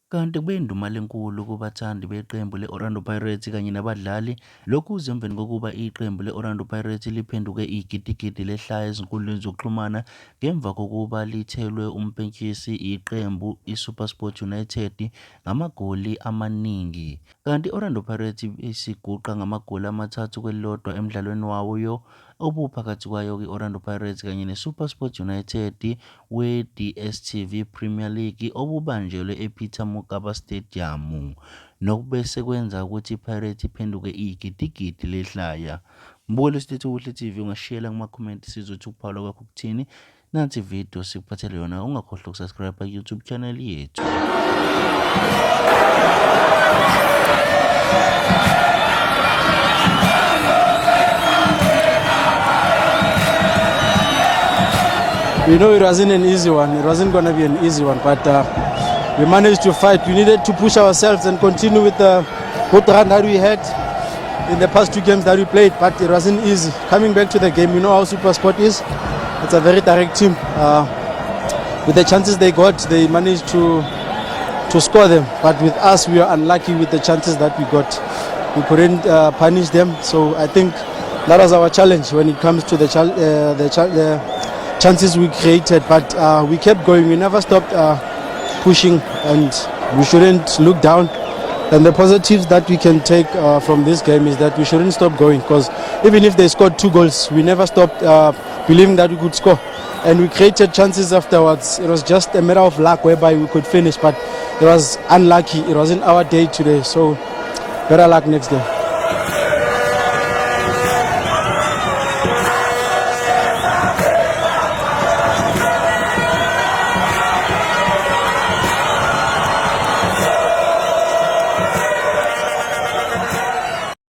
Kanti kube indumela enkulu kubathandi beqembu le-Orlando Pirates kanye nabadlali. Lokhu kuze emveni kokuba iqembu le-Orlando Pirates liphenduke igidigidi lehlaya ezinkundleni zokuxhumana ngemva kokuba lithelwe uMpentshisi iqembu iSuperSport United ngamagoli amaningi. Kanti i-Orlando Pirates isiguqa ngamagoli amathathu kwelilodwa emdlalweni wayo obuphakathi kwayo i-Orlando Pirates kanye neSuperSport United we-DStv Premier League obubanjelwe ePeter Mokaba Stadium, nokubese kwenza ukuthi iPirates iphenduke igidigidi lehlaya. Mbulo sitethu uhle TV, ungashiyela kuma-comment sizothi ukuphala kwakho kuthini. Nansi video sikuphathele yona, ungakhohlwa ukusubscribe ku-YouTube channel yethu. We know it wasn't an easy one. It wasn't going to be an easy one, but we managed to fight. We needed to push ourselves and continue with the good run that we had in the past two games that we played, but it wasn't easy. Coming back to the game, you know how SuperSport is. It's a very direct team. With the chances they got, they managed to score them. But with us, we were unlucky with the chances that we got. We couldn't punish them. So I think that was our challenge when it comes to the chances we created, but we kept going. We never stopped pushing, and we shouldn't look down. And the positives that we can take from this game is that we shouldn't stop going, because even if they scored 2 goals, we never stopped believing that we could score, and we created chances afterwards. It was just a matter of luck whereby we could finish, but it was unlucky. It wasn't our day today, so better luck next day.